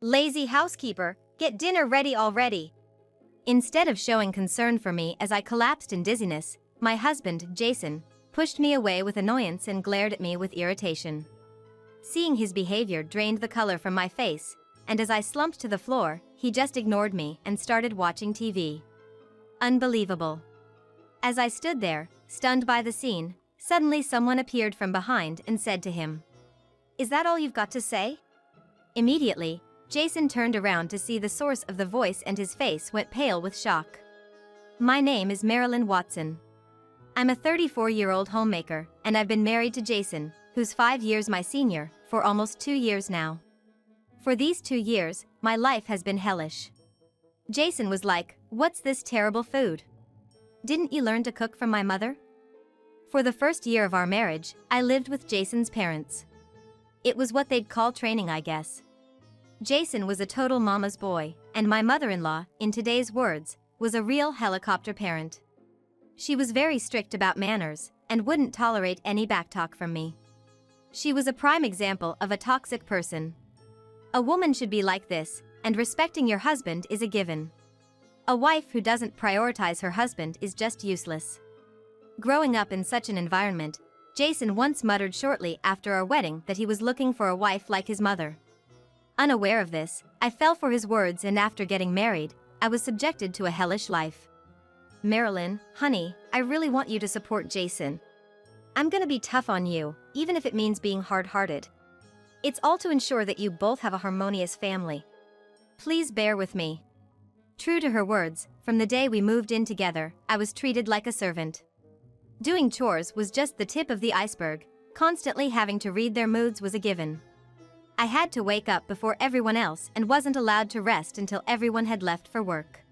Lazy housekeeper, get dinner ready already. Instead of showing concern for me as I collapsed in dizziness, my husband, Jason, pushed me away with annoyance and glared at me with irritation. Seeing his behavior drained the color from my face, and as I slumped to the floor, he just ignored me and started watching TV. Unbelievable. As I stood there, stunned by the scene, suddenly someone appeared from behind and said to him, "Is that all you've got to say?" Immediately, Jason turned around to see the source of the voice and his face went pale with shock. My name is Marilyn Watson. I'm a 34-year-old homemaker, and I've been married to Jason, who's 5 years my senior, for almost 2 years now. For these 2 years, my life has been hellish. Jason was like, "What's this terrible food? Didn't you learn to cook from my mother?" For the first year of our marriage, I lived with Jason's parents. It was what they'd call training, I guess. Jason was a total mama's boy, and my mother-in-law, in today's words, was a real helicopter parent. She was very strict about manners, and wouldn't tolerate any backtalk from me. She was a prime example of a toxic person. A woman should be like this, and respecting your husband is a given. A wife who doesn't prioritize her husband is just useless. Growing up in such an environment, Jason once muttered shortly after our wedding that he was looking for a wife like his mother. Unaware of this, I fell for his words, and after getting married, I was subjected to a hellish life. "Marilyn, honey, I really want you to support Jason. I'm gonna be tough on you, even if it means being hard-hearted. It's all to ensure that you both have a harmonious family. Please bear with me." True to her words, from the day we moved in together, I was treated like a servant. Doing chores was just the tip of the iceberg, constantly having to read their moods was a given. I had to wake up before everyone else and wasn't allowed to rest until everyone had left for work.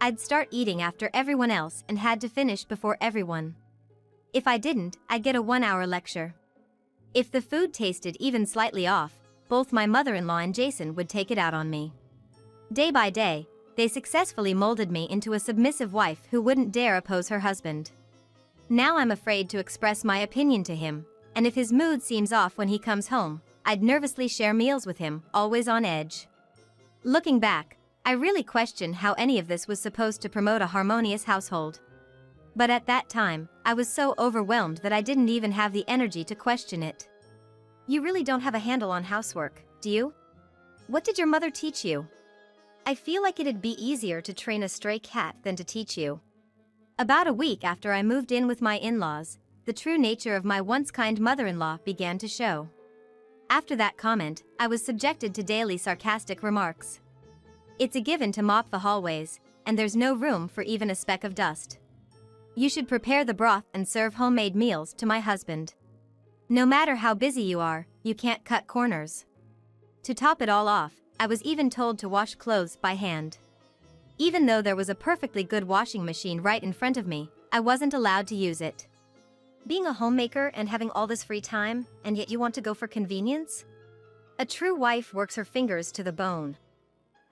I'd start eating after everyone else and had to finish before everyone. If I didn't, I'd get a 1-hour lecture. If the food tasted even slightly off, both my mother-in-law and Jason would take it out on me. Day by day, they successfully molded me into a submissive wife who wouldn't dare oppose her husband. Now I'm afraid to express my opinion to him, and if his mood seems off when he comes home, I'd nervously share meals with him, always on edge. Looking back, I really question how any of this was supposed to promote a harmonious household. But at that time, I was so overwhelmed that I didn't even have the energy to question it. "You really don't have a handle on housework, do you? What did your mother teach you? I feel like it'd be easier to train a stray cat than to teach you." About a week after I moved in with my in-laws, the true nature of my once kind mother-in-law began to show. After that comment, I was subjected to daily sarcastic remarks. "It's a given to mop the hallways, and there's no room for even a speck of dust. You should prepare the broth and serve homemade meals to my husband. No matter how busy you are, you can't cut corners." To top it all off, I was even told to wash clothes by hand. Even though there was a perfectly good washing machine right in front of me, I wasn't allowed to use it. Being a homemaker and having all this free time, and yet you want to go for convenience? A true wife works her fingers to the bone.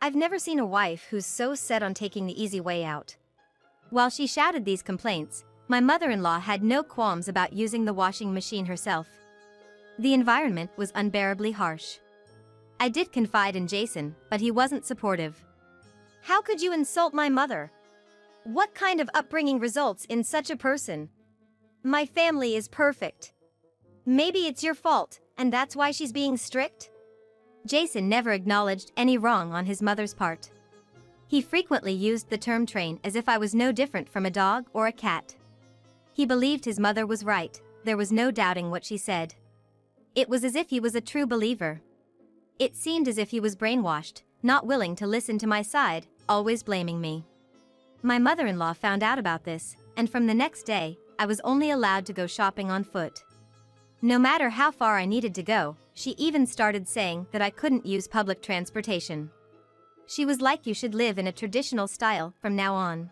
I've never seen a wife who's so set on taking the easy way out. While she shouted these complaints, my mother-in-law had no qualms about using the washing machine herself. The environment was unbearably harsh. I did confide in Jason, but he wasn't supportive. "How could you insult my mother? What kind of upbringing results in such a person? My family is perfect. Maybe it's your fault, and that's why she's being strict?" Jason never acknowledged any wrong on his mother's part. He frequently used the term train as if I was no different from a dog or a cat. He believed his mother was right, there was no doubting what she said. It was as if he was a true believer. It seemed as if he was brainwashed, not willing to listen to my side, always blaming me. My mother-in-law found out about this, and from the next day, I was only allowed to go shopping on foot. No matter how far I needed to go, she even started saying that I couldn't use public transportation. She was like, "You should live in a traditional style from now on.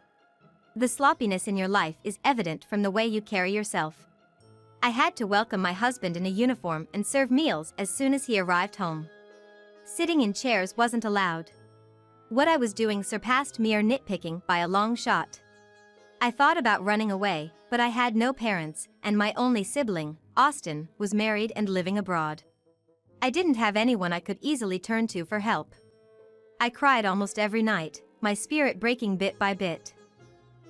The sloppiness in your life is evident from the way you carry yourself." I had to welcome my husband in a uniform and serve meals as soon as he arrived home. Sitting in chairs wasn't allowed. What I was doing surpassed mere nitpicking by a long shot. I thought about running away, but I had no parents, and my only sibling, Austin, was married and living abroad. I didn't have anyone I could easily turn to for help. I cried almost every night, my spirit breaking bit by bit.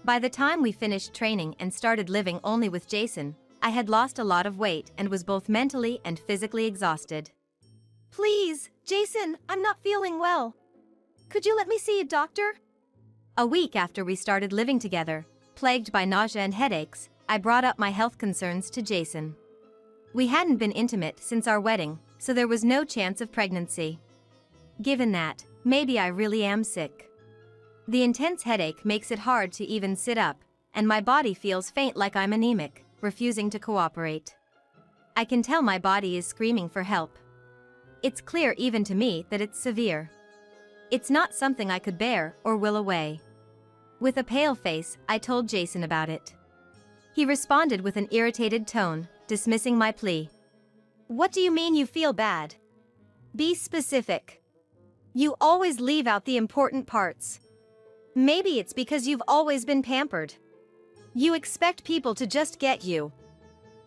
By the time we finished training and started living only with Jason, I had lost a lot of weight and was both mentally and physically exhausted. Please, Jason, I'm not feeling well. Could you let me see a doctor? A week after we started living together, plagued by nausea and headaches, I brought up my health concerns to Jason. We hadn't been intimate since our wedding, so there was no chance of pregnancy. Given that, maybe I really am sick. The intense headache makes it hard to even sit up, and my body feels faint like I'm anemic, refusing to cooperate. I can tell my body is screaming for help. It's clear even to me that it's severe. It's not something I could bear or will away. With a pale face, I told Jason about it. He responded with an irritated tone, dismissing my plea. What do you mean you feel bad? Be specific. You always leave out the important parts. Maybe it's because you've always been pampered. You expect people to just get you.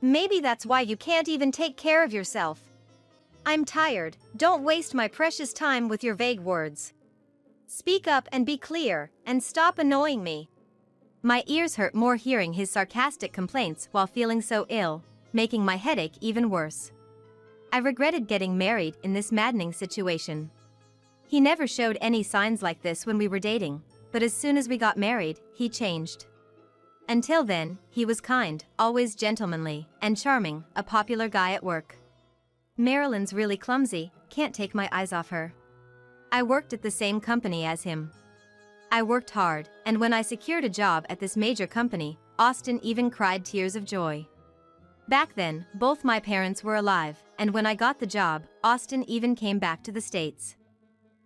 Maybe that's why you can't even take care of yourself. I'm tired, don't waste my precious time with your vague words. Speak up and be clear, and stop annoying me. My ears hurt more hearing his sarcastic complaints while feeling so ill, making my headache even worse. I regretted getting married in this maddening situation. He never showed any signs like this when we were dating, but as soon as we got married, he changed. Until then, he was kind, always gentlemanly, and charming, a popular guy at work. Marilyn's really clumsy, can't take my eyes off her. I worked at the same company as him. I worked hard, and when I secured a job at this major company, Austin even cried tears of joy. Back then, both my parents were alive, and when I got the job, Austin even came back to the States.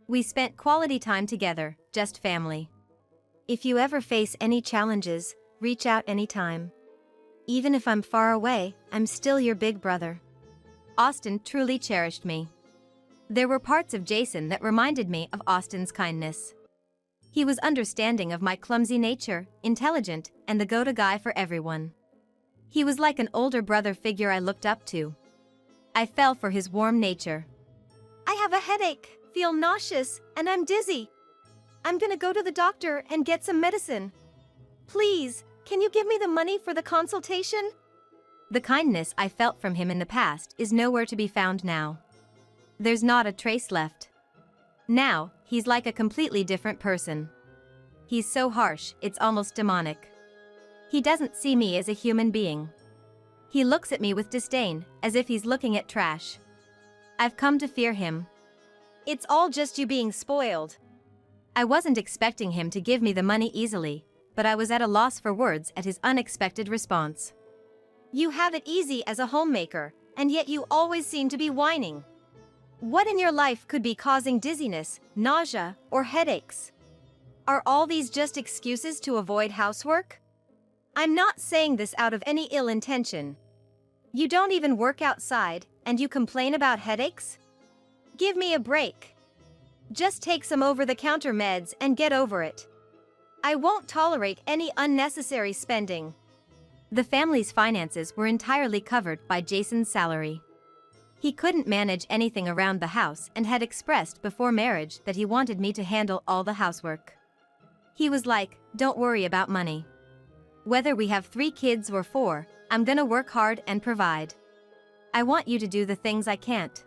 We spent quality time together, just family. If you ever face any challenges, reach out anytime. Even if I'm far away, I'm still your big brother. Austin truly cherished me. There were parts of Jason that reminded me of Austin's kindness. He was understanding of my clumsy nature, intelligent, and the go-to guy for everyone. He was like an older brother figure I looked up to. I fell for his warm nature. I have a headache, feel nauseous, and I'm dizzy. I'm gonna go to the doctor and get some medicine. Please, can you give me the money for the consultation? The kindness I felt from him in the past is nowhere to be found now. There's not a trace left. Now, he's like a completely different person. He's so harsh, it's almost demonic. He doesn't see me as a human being. He looks at me with disdain, as if he's looking at trash. I've come to fear him. It's all just you being spoiled. I wasn't expecting him to give me the money easily, but I was at a loss for words at his unexpected response. You have it easy as a homemaker, and yet you always seem to be whining. What in your life could be causing dizziness, nausea, or headaches? Are all these just excuses to avoid housework? I'm not saying this out of any ill intention. You don't even work outside, and you complain about headaches? Give me a break. Just take some over-the-counter meds and get over it. I won't tolerate any unnecessary spending. The family's finances were entirely covered by Jason's salary. He couldn't manage anything around the house and had expressed before marriage that he wanted me to handle all the housework. He was like, "Don't worry about money. Whether we have 3 kids or 4, I'm gonna work hard and provide. I want you to do the things I can't."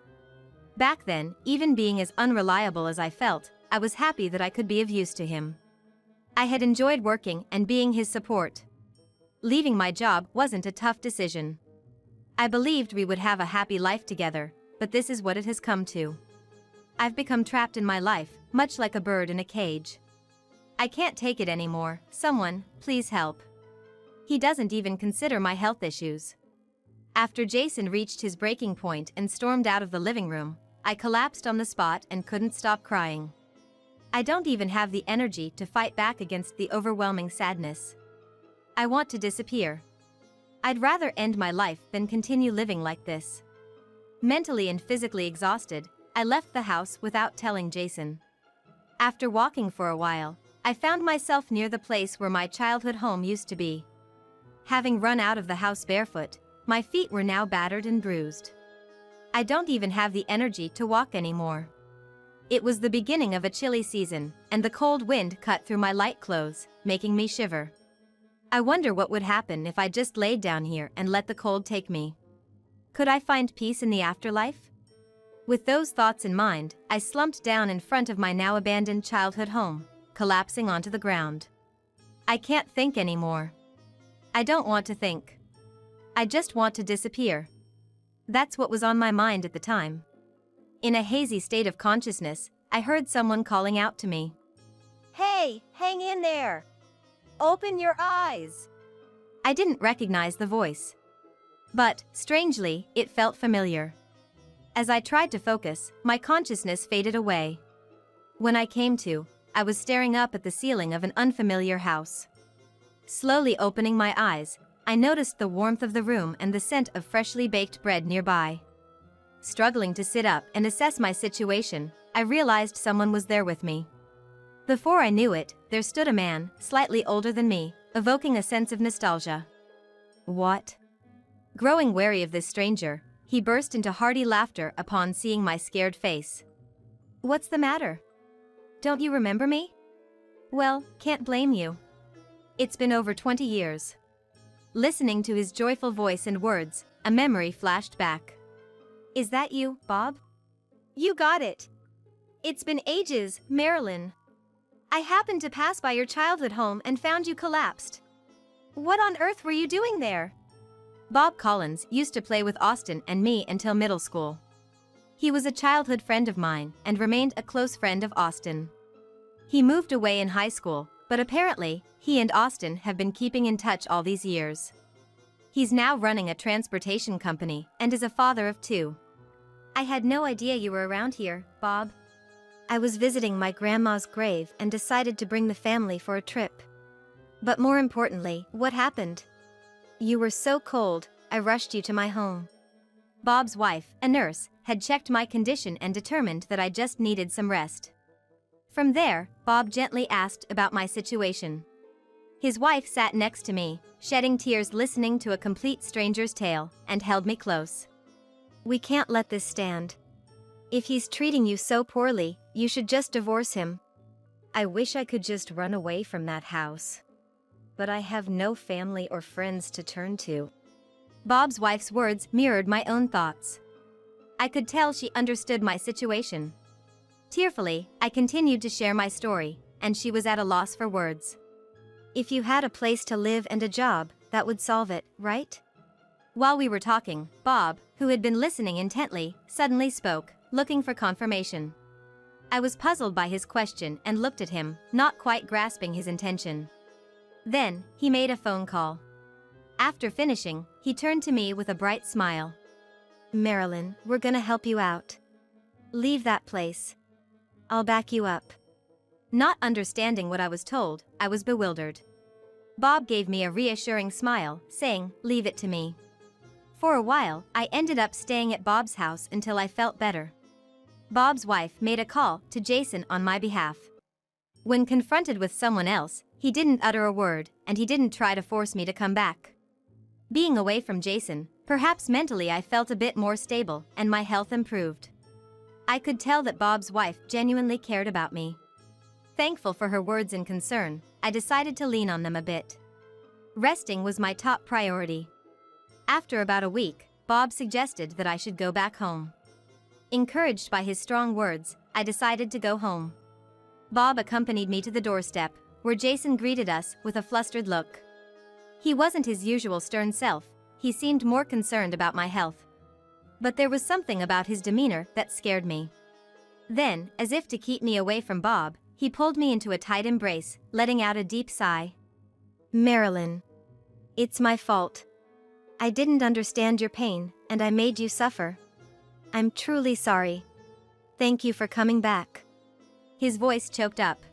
Back then, even being as unreliable as I felt, I was happy that I could be of use to him. I had enjoyed working and being his support. Leaving my job wasn't a tough decision. I believed we would have a happy life together, but this is what it has come to. I've become trapped in my life, much like a bird in a cage. I can't take it anymore, someone, please help. He doesn't even consider my health issues. After Jason reached his breaking point and stormed out of the living room, I collapsed on the spot and couldn't stop crying. I don't even have the energy to fight back against the overwhelming sadness. I want to disappear. I'd rather end my life than continue living like this. Mentally and physically exhausted, I left the house without telling Jason. After walking for a while, I found myself near the place where my childhood home used to be. Having run out of the house barefoot, my feet were now battered and bruised. I don't even have the energy to walk anymore. It was the beginning of a chilly season, and the cold wind cut through my light clothes, making me shiver. I wonder what would happen if I just laid down here and let the cold take me. Could I find peace in the afterlife? With those thoughts in mind, I slumped down in front of my now abandoned childhood home, collapsing onto the ground. I can't think anymore. I don't want to think. I just want to disappear. That's what was on my mind at the time. In a hazy state of consciousness, I heard someone calling out to me. Hey, hang in there! Open your eyes! I didn't recognize the voice. But, strangely, it felt familiar. As I tried to focus, my consciousness faded away. When I came to, I was staring up at the ceiling of an unfamiliar house. Slowly opening my eyes, I noticed the warmth of the room and the scent of freshly baked bread nearby. Struggling to sit up and assess my situation, I realized someone was there with me. Before I knew it, there stood a man, slightly older than me, evoking a sense of nostalgia. What? Growing wary of this stranger, he burst into hearty laughter upon seeing my scared face. What's the matter? Don't you remember me? Well, can't blame you. It's been over 20 years. Listening to his joyful voice and words, a memory flashed back. Is that you, Bob? You got it. It's been ages, Marilyn. I happened to pass by your childhood home and found you collapsed. What on earth were you doing there? Bob Collins used to play with Austin and me until middle school. He was a childhood friend of mine and remained a close friend of Austin. He moved away in high school, but apparently, he and Austin have been keeping in touch all these years. He's now running a transportation company and is a father of 2. I had no idea you were around here, Bob. I was visiting my grandma's grave and decided to bring the family for a trip. But more importantly, what happened? You were so cold, I rushed you to my home. Bob's wife, a nurse, had checked my condition and determined that I just needed some rest. From there, Bob gently asked about my situation. His wife sat next to me, shedding tears listening to a complete stranger's tale, and held me close. We can't let this stand. If he's treating you so poorly, you should just divorce him. I wish I could just run away from that house. But I have no family or friends to turn to. Bob's wife's words mirrored my own thoughts. I could tell she understood my situation. Tearfully, I continued to share my story, and she was at a loss for words. If you had a place to live and a job, that would solve it, right? While we were talking, Bob, who had been listening intently, suddenly spoke, looking for confirmation. I was puzzled by his question and looked at him, not quite grasping his intention. Then, he made a phone call. After finishing, he turned to me with a bright smile. Marilyn, we're gonna help you out. Leave that place. I'll back you up. Not understanding what I was told, I was bewildered. Bob gave me a reassuring smile, saying, "Leave it to me." For a while, I ended up staying at Bob's house until I felt better. Bob's wife made a call to Jason on my behalf. When confronted with someone else, he didn't utter a word, and he didn't try to force me to come back. Being away from Jason, perhaps mentally I felt a bit more stable, and my health improved. I could tell that Bob's wife genuinely cared about me. Thankful for her words and concern, I decided to lean on them a bit. Resting was my top priority. After about a week, Bob suggested that I should go back home. Encouraged by his strong words, I decided to go home. Bob accompanied me to the doorstep, where Jason greeted us with a flustered look. He wasn't his usual stern self, he seemed more concerned about my health. But there was something about his demeanor that scared me. Then, as if to keep me away from Bob, he pulled me into a tight embrace, letting out a deep sigh. Marilyn. It's my fault. I didn't understand your pain, and I made you suffer. I'm truly sorry. Thank you for coming back. His voice choked up.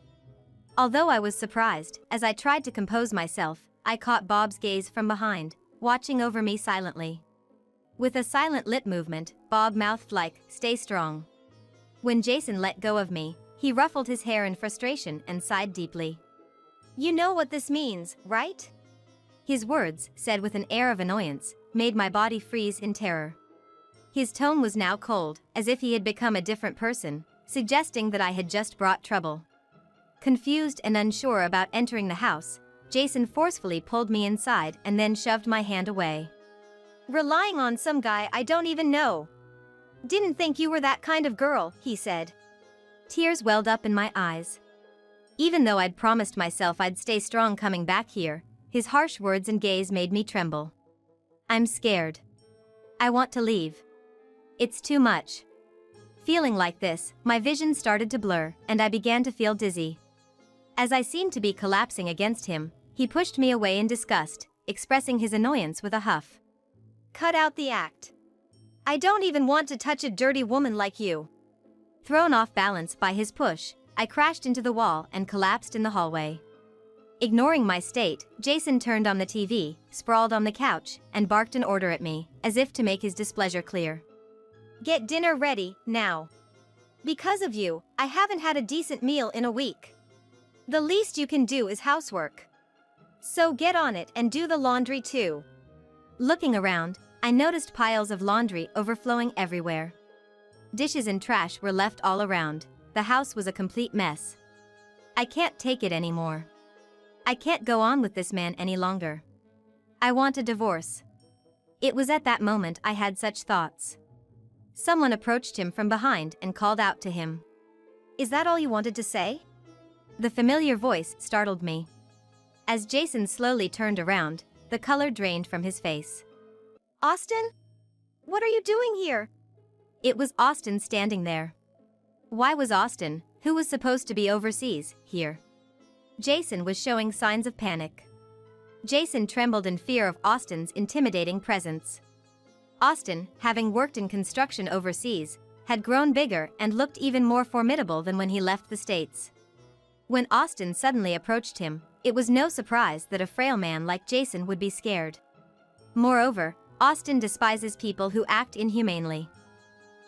Although I was surprised, as I tried to compose myself, I caught Bob's gaze from behind, watching over me silently. With a silent lip movement, Bob mouthed like, "Stay strong." When Jason let go of me, he ruffled his hair in frustration and sighed deeply. You know what this means, right? His words, said with an air of annoyance, made my body freeze in terror. His tone was now cold, as if he had become a different person, suggesting that I had just brought trouble. Confused and unsure about entering the house, Jason forcefully pulled me inside and then shoved my hand away. Relying on some guy I don't even know. Didn't think you were that kind of girl, he said. Tears welled up in my eyes. Even though I'd promised myself I'd stay strong coming back here, his harsh words and gaze made me tremble. I'm scared. I want to leave. It's too much. Feeling like this, my vision started to blur, and I began to feel dizzy. As I seemed to be collapsing against him, he pushed me away in disgust, expressing his annoyance with a huff. Cut out the act. I don't even want to touch a dirty woman like you. Thrown off balance by his push, I crashed into the wall and collapsed in the hallway. Ignoring my state, Jason turned on the TV, sprawled on the couch, and barked an order at me, as if to make his displeasure clear. Get dinner ready, now. Because of you, I haven't had a decent meal in a week. The least you can do is housework. So get on it and do the laundry too. Looking around, I noticed piles of laundry overflowing everywhere. Dishes and trash were left all around. The house was a complete mess. I can't take it anymore. I can't go on with this man any longer. I want a divorce. It was at that moment I had such thoughts. Someone approached him from behind and called out to him. Is that all you wanted to say? The familiar voice startled me. As Jason slowly turned around, the color drained from his face. Austin? What are you doing here? It was Austin standing there. Why was Austin, who was supposed to be overseas, here? Jason was showing signs of panic. Jason trembled in fear of Austin's intimidating presence. Austin, having worked in construction overseas, had grown bigger and looked even more formidable than when he left the States. When Austin suddenly approached him, it was no surprise that a frail man like Jason would be scared. Moreover, Austin despises people who act inhumanely.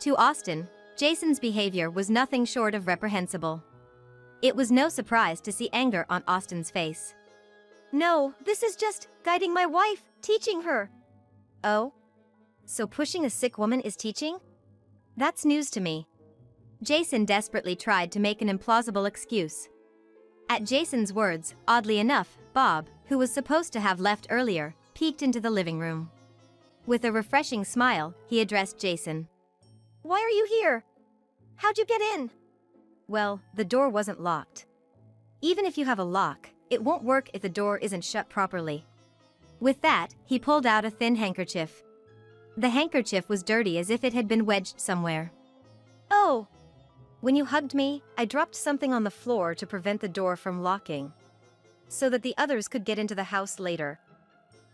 To Austin, Jason's behavior was nothing short of reprehensible. It was no surprise to see anger on Austin's face. No, this is just guiding my wife, teaching her. Oh? So pushing a sick woman is teaching? That's news to me. Jason desperately tried to make an implausible excuse. At Jason's words, oddly enough, Bob, who was supposed to have left earlier, peeked into the living room. With a refreshing smile, he addressed Jason. Why are you here? How'd you get in? Well, the door wasn't locked. Even if you have a lock, it won't work if the door isn't shut properly. With that, he pulled out a thin handkerchief. The handkerchief was dirty as if it had been wedged somewhere. Oh! When you hugged me, I dropped something on the floor to prevent the door from locking, so that the others could get into the house later.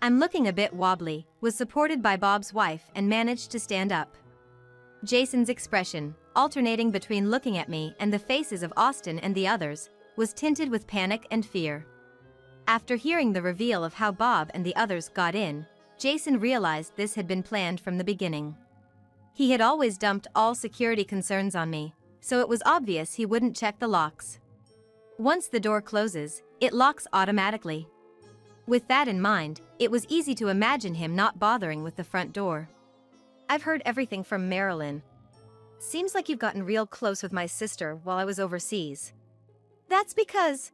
I'm looking a bit wobbly, was supported by Bob's wife and managed to stand up. Jason's expression, alternating between looking at me and the faces of Austin and the others, was tinted with panic and fear. After hearing the reveal of how Bob and the others got in, Jason realized this had been planned from the beginning. He had always dumped all security concerns on me, so it was obvious he wouldn't check the locks. Once the door closes, it locks automatically. With that in mind, it was easy to imagine him not bothering with the front door. I've heard everything from Marilyn. Seems like you've gotten real close with my sister while I was overseas. That's because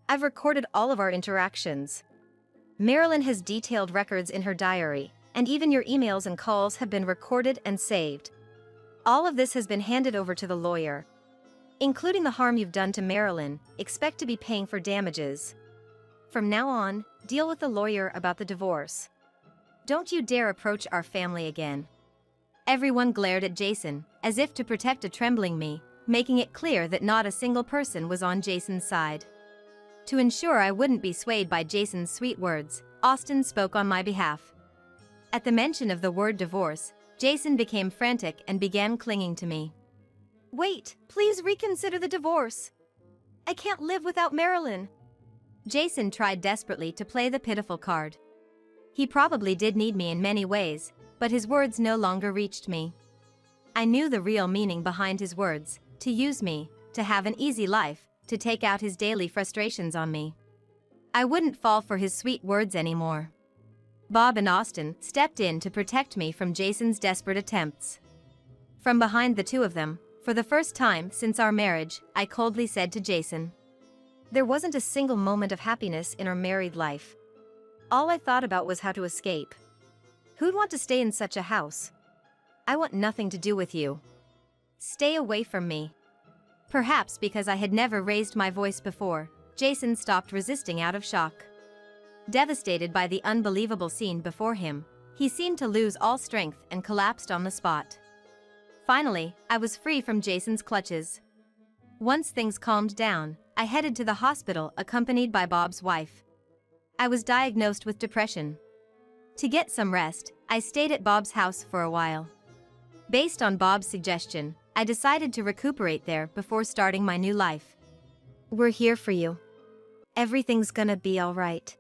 I've recorded all of our interactions. Marilyn has detailed records in her diary, and even your emails and calls have been recorded and saved. All of this has been handed over to the lawyer. Including the harm you've done to Marilyn, expect to be paying for damages. From now on, deal with the lawyer about the divorce. Don't you dare approach our family again. Everyone glared at Jason, as if to protect a trembling me, making it clear that not a single person was on Jason's side. To ensure I wouldn't be swayed by Jason's sweet words, Austin spoke on my behalf. At the mention of the word divorce, Jason became frantic and began clinging to me. Wait, please reconsider the divorce. I can't live without Marilyn. Jason tried desperately to play the pitiful card. He probably did need me in many ways, but his words no longer reached me. I knew the real meaning behind his words, to use me, to have an easy life, to take out his daily frustrations on me. I wouldn't fall for his sweet words anymore. Bob and Austin stepped in to protect me from Jason's desperate attempts. From behind the two of them, For the first time since our marriage, I coldly said to Jason. There wasn't a single moment of happiness in our married life. All I thought about was how to escape. Who'd want to stay in such a house? I want nothing to do with you. Stay away from me. Perhaps because I had never raised my voice before, Jason stopped resisting out of shock. Devastated by the unbelievable scene before him, he seemed to lose all strength and collapsed on the spot. Finally, I was free from Jason's clutches. Once things calmed down, I headed to the hospital accompanied by Bob's wife. I was diagnosed with depression. To get some rest, I stayed at Bob's house for a while. Based on Bob's suggestion, I decided to recuperate there before starting my new life. We're here for you. Everything's gonna be alright.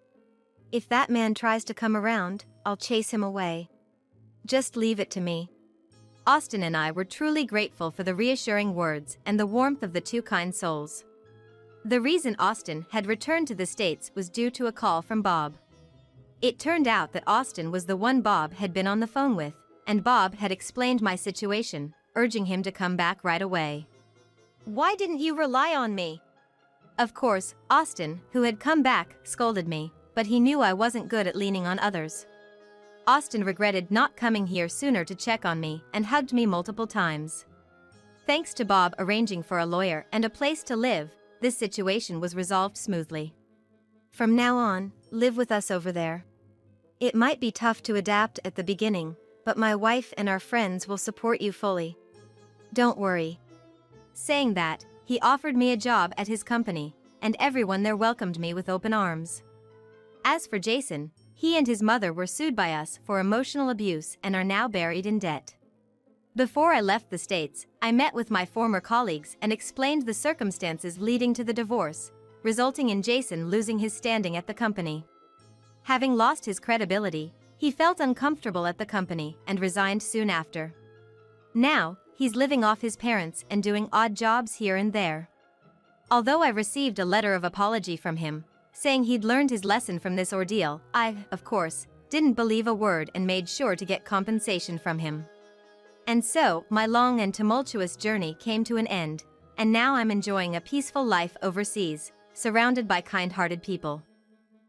If that man tries to come around, I'll chase him away. Just leave it to me. Austin and I were truly grateful for the reassuring words and the warmth of the two kind souls. The reason Austin had returned to the States was due to a call from Bob. It turned out that Austin was the one Bob had been on the phone with, and Bob had explained my situation, urging him to come back right away. Why didn't you rely on me? Of course, Austin, who had come back, scolded me, but he knew I wasn't good at leaning on others. Austin regretted not coming here sooner to check on me and hugged me multiple times. Thanks to Bob arranging for a lawyer and a place to live, this situation was resolved smoothly. From now on, live with us over there. It might be tough to adapt at the beginning, but my wife and our friends will support you fully. Don't worry. Saying that, he offered me a job at his company, and everyone there welcomed me with open arms. As for Jason, he and his mother were sued by us for emotional abuse and are now buried in debt. Before I left the States, I met with my former colleagues and explained the circumstances leading to the divorce, resulting in Jason losing his standing at the company. Having lost his credibility, he felt uncomfortable at the company and resigned soon after. Now, he's living off his parents and doing odd jobs here and there. Although I received a letter of apology from him, saying he'd learned his lesson from this ordeal, I, of course, didn't believe a word and made sure to get compensation from him. And so, my long and tumultuous journey came to an end, and now I'm enjoying a peaceful life overseas, surrounded by kind-hearted people.